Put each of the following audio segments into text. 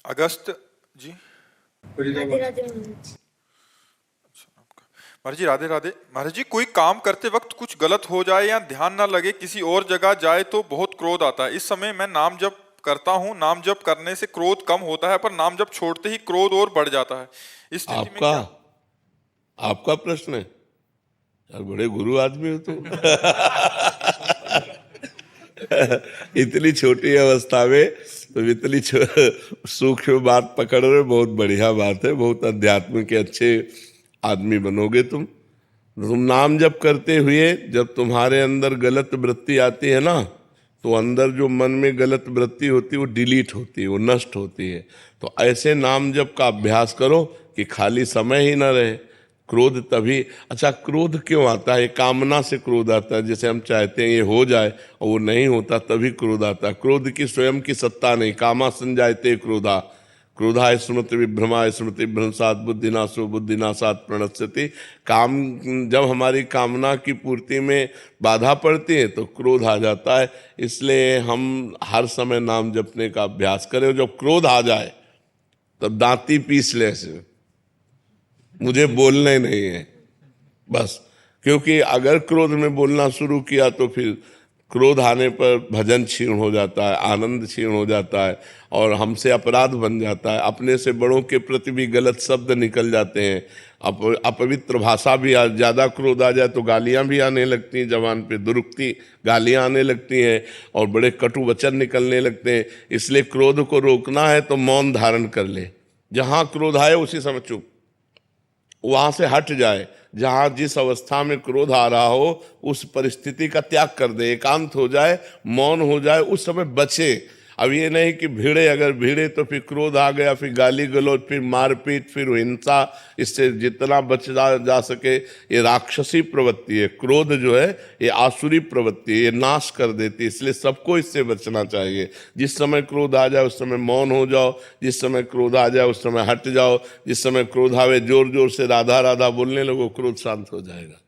अगस्त जी। राधे राधे महाराज। महाराज जी राधे राधे। महाराज जी, कोई काम करते वक्त कुछ गलत हो जाए या ध्यान ना लगे, किसी और जगह जाए तो बहुत क्रोध आता है। इस समय मैं नाम जप करता हूँ, नाम जप करने से क्रोध कम होता है, पर नाम जप छोड़ते ही क्रोध और बढ़ जाता है। इस स्थिति में आपका क्या? आपका प्रश्न है यार, बड़े गुरु आदमी हो तुम। इतनी छोटी अवस्था में तो इतनी सूक्ष्म बात पकड़ रहे हो, बहुत बढ़िया बात है। बहुत अध्यात्म के अच्छे आदमी बनोगे तुम नाम जप करते हुए जब तुम्हारे अंदर गलत वृत्ति आती है ना, तो अंदर जो मन में गलत वृत्ति होती है वो डिलीट होती है, वो नष्ट होती है। तो ऐसे नाम जप का अभ्यास करो कि खाली समय ही ना रहे। क्रोध तभी, अच्छा क्रोध क्यों आता है? कामना से क्रोध आता है। जैसे हम चाहते हैं ये हो जाए और वो नहीं होता, तभी क्रोध आता है। क्रोध की स्वयं की सत्ता नहीं। कामा संजायते क्रोधा, क्रोधाय स्मृति विभ्रमाय स्मृति भ्रंशात बुद्धिनाशो बुद्धिनाशात प्रणश्यति। काम, जब हमारी कामना की पूर्ति में बाधा पड़ती है तो क्रोध आ जाता है। इसलिए हम हर समय नाम जपने का अभ्यास करें। जब क्रोध आ जाए तब दांती पीस ले, ऐसे मुझे बोलना ही नहीं है बस। क्योंकि अगर क्रोध में बोलना शुरू किया तो फिर क्रोध आने पर भजन क्षीण हो जाता है, आनंद क्षीण हो जाता है और हमसे अपराध बन जाता है। अपने से बड़ों के प्रति भी गलत शब्द निकल जाते हैं। अपवित्र भाषा भी, ज़्यादा क्रोध आ जाए तो गालियां भी आने लगती हैं, जबान पे दुरुक्ति गालियां आने लगती हैं और बड़े कटु वचन निकलने लगते हैं। इसलिए क्रोध को रोकना है तो मौन धारण कर ले। जहाँ क्रोध आए उसी समय चुप, वहां से हट जाए। जहां जिस अवस्था में क्रोध आ रहा हो उस परिस्थिति का त्याग कर दे, एकांत हो जाए, मौन हो जाए, उस समय बचे। अब ये नहीं कि भिड़े, अगर भिड़े तो फिर क्रोध आ गया, फिर गाली गलौज, फिर मारपीट, फिर हिंसा। इससे जितना बच जा सके। ये राक्षसी प्रवृत्ति है। क्रोध जो है ये आसुरी प्रवृत्ति है, ये नाश कर देती है। इसलिए सबको इससे बचना चाहिए। जिस समय क्रोध आ जाए उस समय मौन हो जाओ, जिस समय क्रोध आ जाए उस समय हट जाओ। जिस समय क्रोध आवे जोर जोर से राधा राधा बोलने लगो, क्रोध शांत हो जाएगा।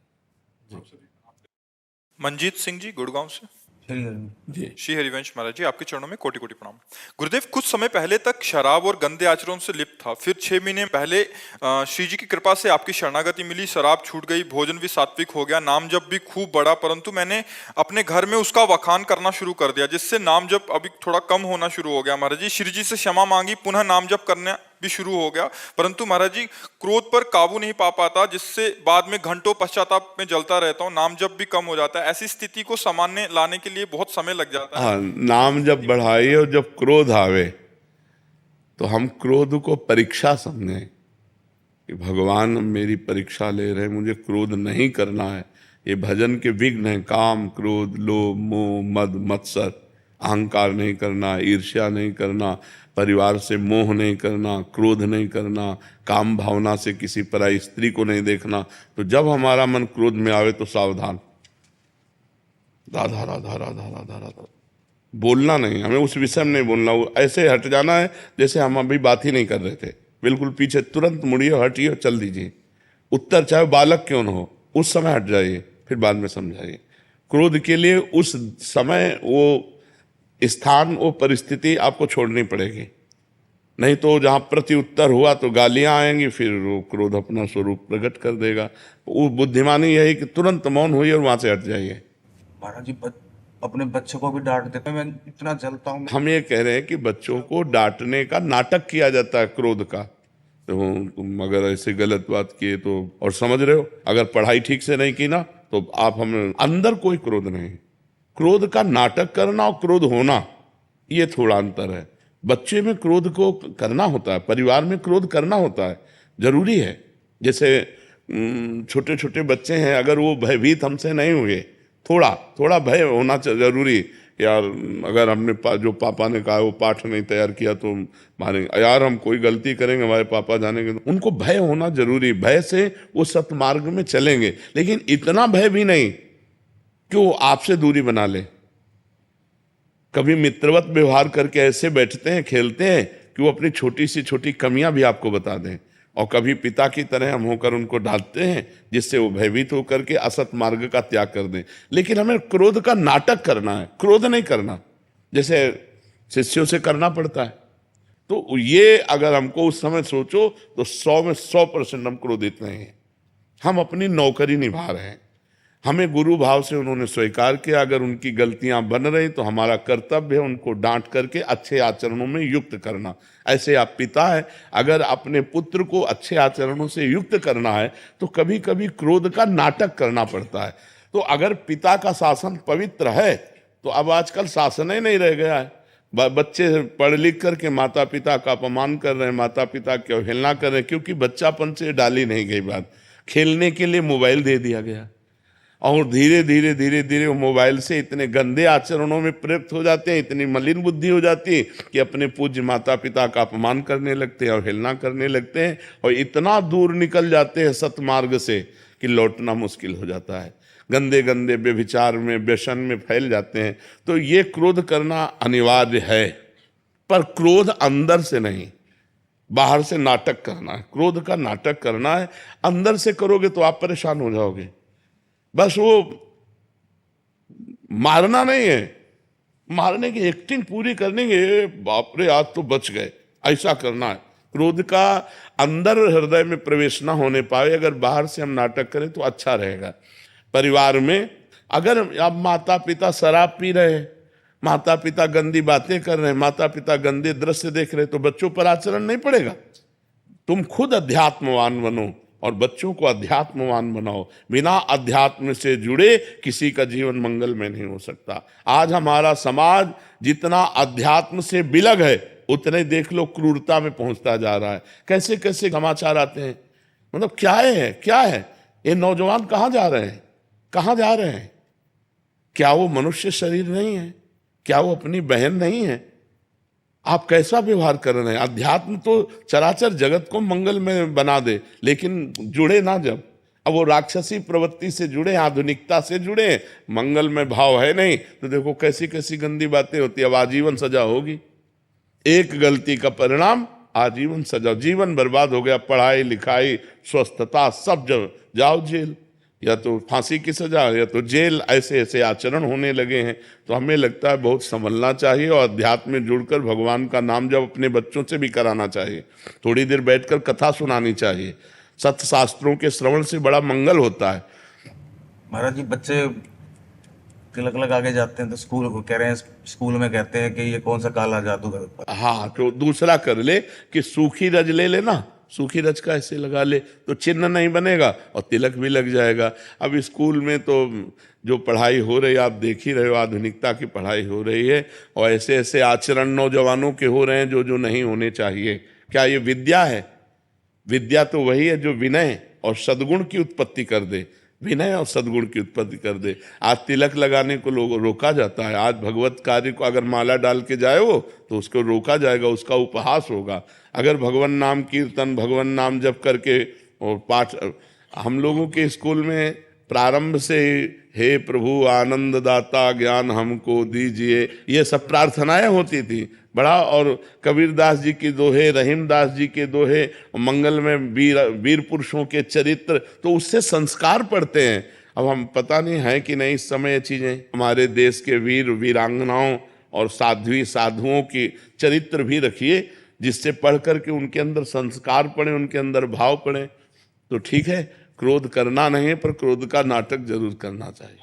मंजीत सिंह जी गुड़गांव से। जी श्री हरिवंश महाराज जी, आपके चरणों में कोटि कोटि प्रणाम। गुरुदेव, कुछ समय पहले तक शराब और गंदे आचरण से लिप्त था, फिर 6 महीने पहले श्री जी की कृपा से आपकी शरणागति मिली, शराब छूट गई, भोजन भी सात्विक हो गया, नाम जप भी खूब बढ़ा। परंतु मैंने अपने घर में उसका वखान करना शुरू कर दिया, जिससे नाम जप अभी थोड़ा कम होना शुरू हो गया। महाराज जी, श्री जी से क्षमा मांगी, पुनः नाम जप करना भी शुरू हो गया। परंतु महाराज जी, क्रोध पर काबू नहीं पा पाता, जिससे बाद में घंटों पश्चाताप में जलता रहता हूँ। नाम जप भी कम हो जाता है। ऐसी स्थिति को सामान्य लाने के लिए बहुत समय लग जाता है। हाँ, नाम जब बढ़ाइए और जब क्रोध आवे तो हम क्रोध को परीक्षा समझें कि भगवान मेरी परीक्षा ले रहे हैं, मुझे क्रोध नहीं करना है। ये भजन के विघ्न हैं, काम क्रोध लोभ मोह मद मत्सर। अहंकार नहीं करना, ईर्ष्या नहीं करना, परिवार से मोह नहीं करना, क्रोध नहीं करना, काम भावना से किसी पराई स्त्री को नहीं देखना। तो जब हमारा मन क्रोध में आवे तो सावधान, राधा राधा राधा राधा राधा बोलना नहीं, हमें उस विषय में नहीं बोलना। वो ऐसे हट जाना है जैसे हम अभी बात ही नहीं कर रहे थे। बिल्कुल पीछे तुरंत मुड़िए, हटिए, चल दीजिए। उत्तर चाहे बालक क्यों न हो, उस समय हट जाइए, फिर बाद में समझाइए। क्रोध के लिए उस समय वो स्थान, वो परिस्थिति आपको छोड़नी पड़ेगी। नहीं तो जहाँ प्रति उत्तर हुआ तो गालियां आएंगी, फिर वो क्रोध अपना स्वरूप प्रकट कर देगा। वो बुद्धिमानी यही कि तुरंत मौन होइए और वहां से हट जाइए। महाराज जी, अपने बच्चों को भी डांट देते हैं। मैं इतना जलता हूँ। हम ये कह रहे हैं कि बच्चों को डांटने का नाटक किया जाता है क्रोध का। तो तुम अगर ऐसे गलत बात किए तो, और समझ रहे हो, अगर पढ़ाई ठीक से नहीं की ना तो आप, हम अंदर कोई क्रोध नहीं। क्रोध का नाटक करना और क्रोध होना, ये थोड़ा अंतर है। बच्चे में क्रोध को करना होता है, परिवार में क्रोध करना होता है, जरूरी है। जैसे छोटे छोटे बच्चे हैं, अगर वो भयभीत हमसे नहीं हुए, थोड़ा थोड़ा भय होना जरूरी। यार अगर हमने जो पापा ने कहा वो पाठ नहीं तैयार किया तो मारेंगे, यार हम कोई गलती करेंगे हमारे पापा जानेंगे, तो उनको भय होना जरूरी। भय से वो सत्मार्ग में चलेंगे। लेकिन इतना भय भी नहीं कि वो आपसे दूरी बना ले। कभी मित्रवत व्यवहार करके ऐसे बैठते हैं, खेलते हैं कि वो अपनी छोटी सी छोटी कमियां भी आपको बता दें। और कभी पिता की तरह हम होकर उनको डांटते हैं, जिससे वो भयभीत होकर के असत मार्ग का त्याग कर दें। लेकिन हमें क्रोध का नाटक करना है, क्रोध नहीं करना। जैसे शिष्यों से करना पड़ता है, तो ये अगर हमको उस समय सोचो तो 100 में 100% हम क्रोधित नहीं हैं। हम अपनी नौकरी निभा रहे हैं, हमें गुरु भाव से उन्होंने स्वीकार किया। अगर उनकी गलतियां बन रही तो हमारा कर्तव्य है उनको डांट करके अच्छे आचरणों में युक्त करना। ऐसे आप पिता है, अगर अपने पुत्र को अच्छे आचरणों से युक्त करना है तो कभी कभी क्रोध का नाटक करना पड़ता है। तो अगर पिता का शासन पवित्र है तो अब आजकल शासन ही नहीं रह गया है। बच्चे पढ़ लिख करके माता पिता का अपमान कर रहे हैं, माता पिता की अवहेलना कर रहे हैं, क्योंकि बच्चापन से डाली नहीं गई बात। खेलने के लिए मोबाइल दे दिया गया और धीरे धीरे धीरे धीरे वो मोबाइल से इतने गंदे आचरणों में प्रयुक्त हो जाते हैं, इतनी मलिन बुद्धि हो जाती है कि अपने पूज्य माता पिता का अपमान करने लगते हैं, अवहेलना करने लगते हैं और इतना दूर निकल जाते हैं सतमार्ग से कि लौटना मुश्किल हो जाता है। गंदे गंदे व्यभिचार में, व्यसन में फैल जाते हैं। तो ये क्रोध करना अनिवार्य है, पर क्रोध अंदर से नहीं, बाहर से नाटक करना है। क्रोध का नाटक करना है, अंदर से करोगे तो आप परेशान हो जाओगे। बस वो मारना नहीं है, मारने की एक्टिंग पूरी करने के, बाप रे आज तो बच गए, ऐसा करना है। क्रोध का अंदर हृदय में प्रवेश ना होने पाए, अगर बाहर से हम नाटक करें तो अच्छा रहेगा। परिवार में अगर अब माता पिता शराब पी रहे हैं, माता पिता गंदी बातें कर रहे हैं, माता पिता गंदे दृश्य देख रहे हैं, तो बच्चों पर आचरण नहीं पड़ेगा। तुम खुद अध्यात्मवान बनो और बच्चों को अध्यात्मवान बनाओ। बिना अध्यात्म से जुड़े किसी का जीवन मंगल में नहीं हो सकता। आज हमारा समाज जितना अध्यात्म से बिलग है उतने देख लो क्रूरता में पहुंचता जा रहा है। कैसे कैसे समाचार आते हैं, मतलब क्या है, क्या है ये नौजवान कहाँ जा रहे हैं, कहाँ जा रहे हैं? क्या वो मनुष्य शरीर नहीं है? क्या वो अपनी बहन नहीं है? आप कैसा व्यवहार कर रहे हैं? अध्यात्म तो चराचर जगत को मंगल में बना दे, लेकिन जुड़े ना जब, अब वो राक्षसी प्रवृत्ति से जुड़े, आधुनिकता से जुड़े, मंगल में भाव है नहीं, तो देखो कैसी कैसी गंदी बातें होती है। अब आजीवन सजा होगी, एक गलती का परिणाम आजीवन सजा, जीवन बर्बाद हो गया। पढ़ाई लिखाई स्वस्थता सब जब जाओ जेल, या तो फांसी की सजा या तो जेल। ऐसे ऐसे आचरण होने लगे हैं। तो हमें लगता है बहुत संभलना चाहिए और अध्यात्म में जुड़कर भगवान का नाम जब अपने बच्चों से भी कराना चाहिए। थोड़ी देर बैठकर कथा सुनानी चाहिए। सत्य शास्त्रों के श्रवण से बड़ा मंगल होता है। महाराज जी, बच्चे तिलक लगा के जाते हैं तो स्कूल को कह रहे हैं, स्कूल में कहते हैं कि ये कौन सा काला जादू है। हाँ, तो दूसरा कर ले कि सूखी रज ले लेना, सूखी रज का ऐसे लगा ले तो चिन्ह नहीं बनेगा और तिलक भी लग जाएगा। अब स्कूल में तो जो पढ़ाई हो रही है आप देख ही रहे हो, आधुनिकता की पढ़ाई हो रही है और ऐसे ऐसे आचरण नौजवानों के हो रहे हैं जो जो नहीं होने चाहिए। क्या ये विद्या है? विद्या तो वही है जो विनय और सद्गुण की उत्पत्ति कर दे, विनय और सद्गुण की उत्पत्ति कर दे। आज तिलक लगाने को लोग रोका जाता है। आज भगवत कार्य को अगर माला डाल के जाए वो तो उसको रोका जाएगा, उसका उपहास होगा। अगर भगवान नाम कीर्तन, भगवान नाम जप करके और पाठ, हम लोगों के स्कूल में प्रारंभ से हे प्रभु आनंद दाता ज्ञान हमको दीजिए, ये सब प्रार्थनाएं होती थी बड़ा। और कबीरदास जी के दोहे, रहीमदास जी के दोहे, मंगल में वीर पुरुषों के चरित्र, तो उससे संस्कार पढ़ते हैं। अब हम पता नहीं है कि नहीं इस समय ये चीजें। हमारे देश के वीर वीरांगनाओं और साध्वी साधुओं की चरित्र भी रखिए, जिससे पढ़ करके उनके अंदर संस्कार पड़े, उनके अंदर भाव पड़े। तो ठीक है, क्रोध करना नहीं पर क्रोध का नाटक जरूर करना चाहिए।